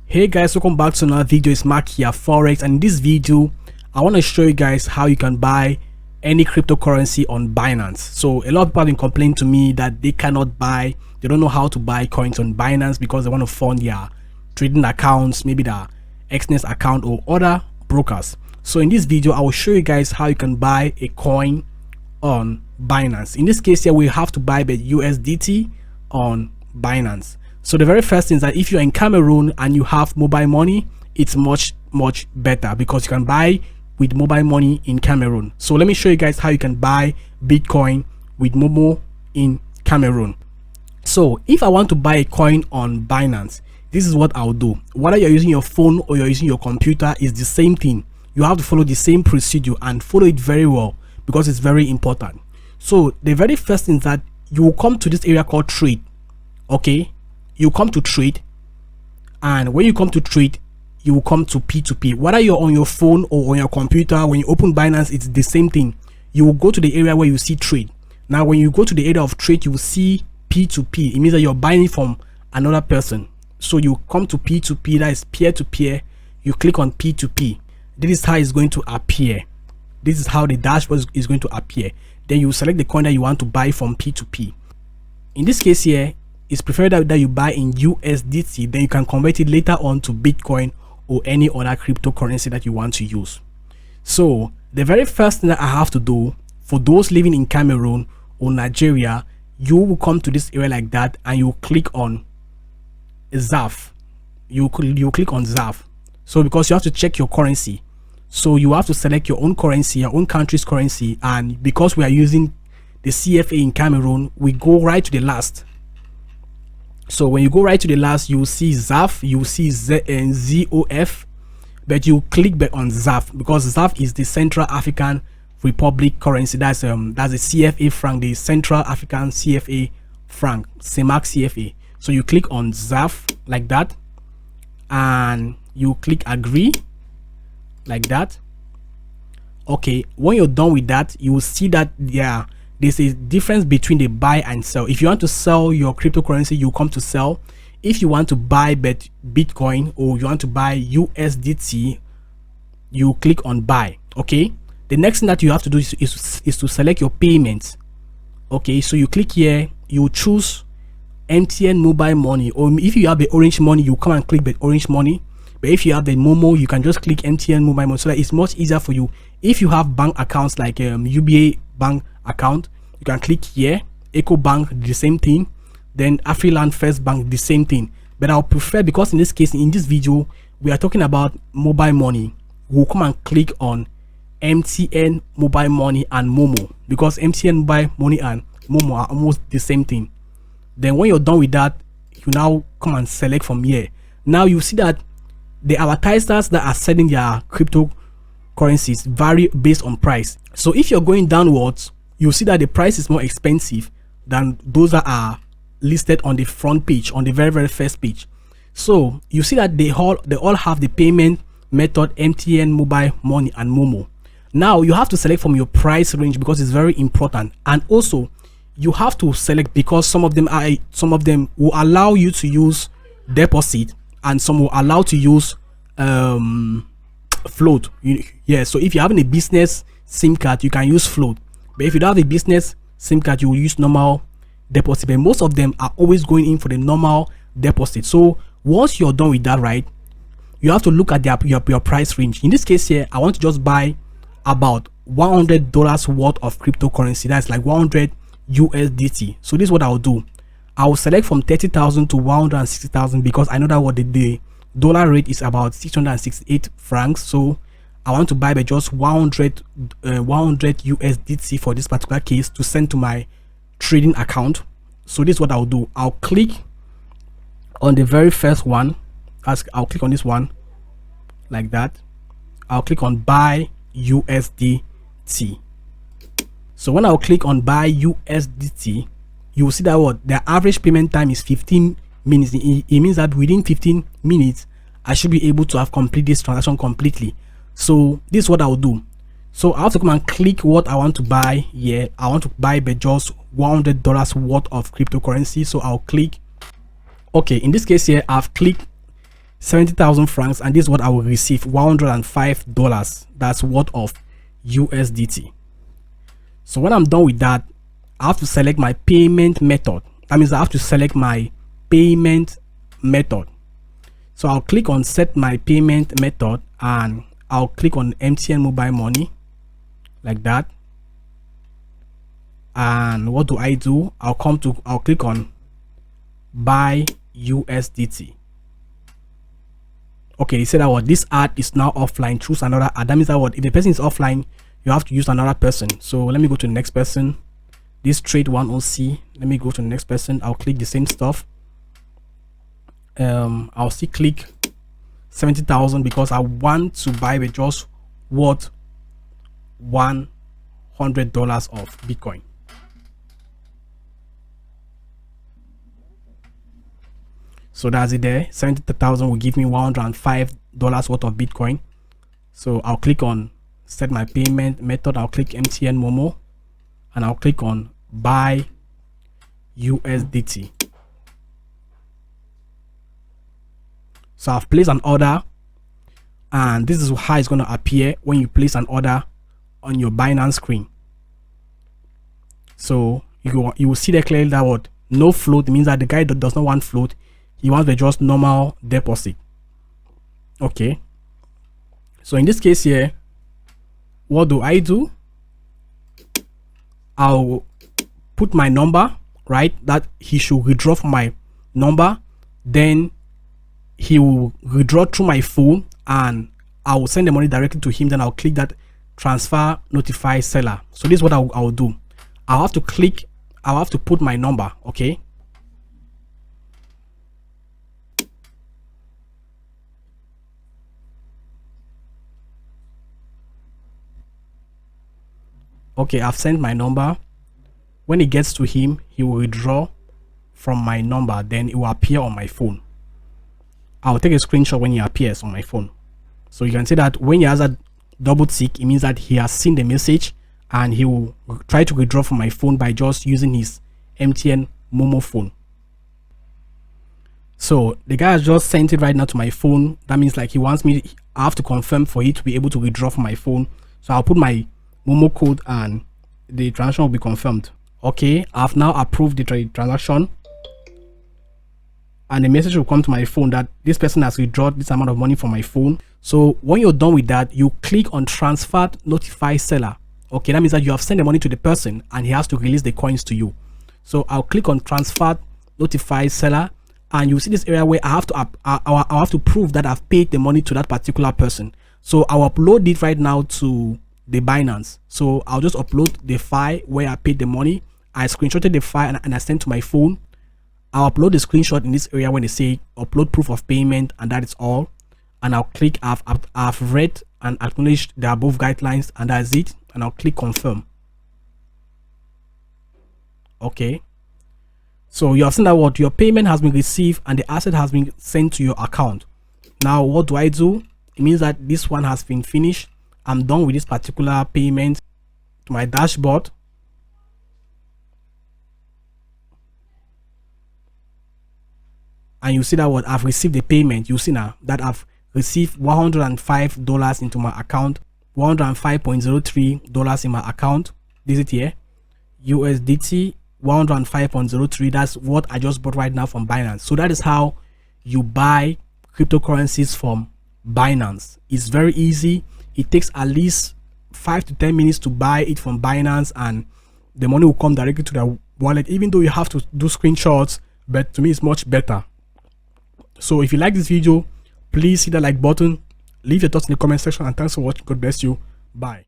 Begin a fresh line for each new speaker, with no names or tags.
Hey guys, welcome back to another video. It's Mark here, Forex, and in this video I want to show you guys how you can buy any cryptocurrency on Binance. So a lot of people have been complaining to me that they cannot buy, they don't know how to buy coins on Binance because they want to fund their trading accounts, maybe their Exness account or other brokers. So in this video I will show you guys how you can buy a coin on Binance. In this case here, we have to buy the USDT on Binance. So the very first thing is that if you're in Cameroon and you have mobile money, it's much better because you can buy with mobile money in Cameroon. So let me show you guys how you can buy Bitcoin with Momo in Cameroon. So if I want to buy a coin on Binance, this is what I'll do. Whether you're using your phone or you're using your computer, is the same thing. You have to follow the same procedure and follow it very well because it's very important. So the very first thing is that you will come to this area called trade. Okay, you come to trade, and when you come to trade, you will come to P2P. Whether you're on your phone or on your computer, when you open Binance, it's the same thing. You will go to the area where you see trade. Now when you go to the area of trade, you will see P2P. It means that you're buying from another person. So you come to P2P, that is peer-to-peer. You click on P2P. This is how it's going to appear. This is how the dashboard is going to appear. Then you select the coin that you want to buy from P2P. In this case here, it's preferred that you buy in USDT, then you can convert it later on to Bitcoin or any other cryptocurrency that you want to use. So the very first thing that I have to do for those living in Cameroon or Nigeria, you will come to this area like that and you click on ZAF. You click on ZAF. So because you have to check your currency, so you have to select your own currency, your own country's currency, and because we are using the CFA in Cameroon, we go right to the last. So when you go right to the last, you will see ZAF, you will see ZOF, but you click back on ZAF because ZAF is the Central African Republic currency. That's the CFA franc, the Central African CFA franc, CEMAC CFA. So you click on ZAF like that, and you click agree like that. Okay, when you're done with that, you will see that there's a difference between the buy and sell. If you want to sell your cryptocurrency, you come to sell. If you want to buy Bitcoin or you want to buy USDT, you click on buy. Okay, the next thing that you have to do is to select your payments. Okay, so you click here, you choose MTN mobile money, or if you have the orange money, you come and click the orange money. But if you have the Momo, you can just click MTN mobile money, so that it's much easier for you. If you have bank accounts like UBA bank account, you can click here. Eco Bank, the same thing. Then Afriland First Bank, the same thing. But I'll prefer, because in this case, in this video, we are talking about mobile money, we'll come and click on MTN mobile money and Momo, because MTN mobile money and Momo are almost the same thing. Then when you're done with that, you now come and select from here. Now you see that the advertisers that are selling their cryptocurrencies vary based on price. So if you're going downwards, you see that the price is more expensive than those that are listed on the front page, on the very first page. So you see that they all have the payment method MTN mobile money and Momo. Now you have to select from your price range because it's very important, and also you have to select because some of them will allow you to use deposit and some will allow to use float. So if you're having a business SIM card, you can use float, but if you don't have a business SIM card, you will use normal deposit. But most of them are always going in for the normal deposit. So once you're done with that, right, you have to look at your price range. In this case here, I want to just buy about $100 worth of cryptocurrency. That's like 100 USDT. So this is what I'll do. I will select from 30,000 to 160,000 because I know that what the dollar rate is about 668 francs. So I want to buy by just 100 USDT for this particular case to send to my trading account. So this is what I'll do. I'll click on the very first one. I'll click on this one like that. I'll click on buy USDT. So when I'll click on buy USDT, you will see that the average payment time is 15 minutes. It means that within 15 minutes, I should be able to have completed this transaction completely. So this is what I'll do. So I have to come and click what I want to buy here. I want to buy by just $100 worth of cryptocurrency. So I'll click. Okay, in this case here, I've clicked 70,000 francs, and this is what I will receive, $105. That's worth of USDT. So when I'm done with that, I have to select my payment method. That means I have to select my payment method. So I'll click on set my payment method, and I'll click on MTN mobile money like that. And what do? I'll click on buy USDT. Okay, they said that what this ad is now offline. Choose another ad. That means that what if the person is offline, you have to use another person. So let me go to the next person. This trade 1OC. Let me go to the next person. I'll click the same stuff. I'll still click 70,000 because I want to buy with just worth $100 of Bitcoin. So that's it there. 70,000 will give me $105 worth of Bitcoin. So I'll click on set my payment method. I'll click MTN Momo, and I'll click on buy USDT. So I've placed an order, and this is how it's going to appear when you place an order on your Binance screen. So you will see there clearly that what no float means that the guy that does not want float, he wants the just normal deposit. Okay, so in this case here, what do? I'll put my number, right, that he should withdraw from my number. Then he will withdraw through my phone, and I will send the money directly to him. Then I'll click that transfer notify seller. So this is what I'll do. I'll have to put my number. Okay, I've sent my number. When it gets to him, he will withdraw from my number, then it will appear on my phone. I'll take a screenshot when he appears on my phone. So you can see that when he has a double tick, it means that he has seen the message, and he will try to withdraw from my phone by just using his MTN Momo phone. So the guy has just sent it right now to my phone. That means like he wants me, I have to confirm for it to be able to withdraw from my phone. So I'll put my Momo code, and the transaction will be confirmed. Okay, I've now approved the transaction, and the message will come to my phone that this person has withdrawn this amount of money from my phone. So when you're done with that, you click on transfer notify seller. Okay, that means that you have sent the money to the person, and he has to release the coins to you. So I'll click on transfer notify seller, and you see this area where I have to prove that I've paid the money to that particular person. So I'll upload it right now to the Binance. So I'll just upload the file where I paid the money. I screenshotted the file and I sent to my phone. I'll upload the screenshot in this area when they say upload proof of payment, and that is all. And I'll click I've read and acknowledged the above guidelines, and that's it. And I'll click confirm. Okay, so you have seen that what your payment has been received and the asset has been sent to your account. Now what do? It means that this one has been finished. I'm done with this particular payment. To my dashboard, and you see that what I've received the payment. You see now that I've received $105 into my account, $105.03 in my account. This is here, USDT 105.03. That's what I just bought right now from Binance. So that is how you buy cryptocurrencies from Binance. It's very easy. It takes at least 5 to 10 minutes to buy it from Binance, and the money will come directly to the wallet, even though you have to do screenshots, but to me it's much better. So if you like this video, please hit the like button, leave your thoughts in the comment section, and thanks for watching. God bless you. Bye.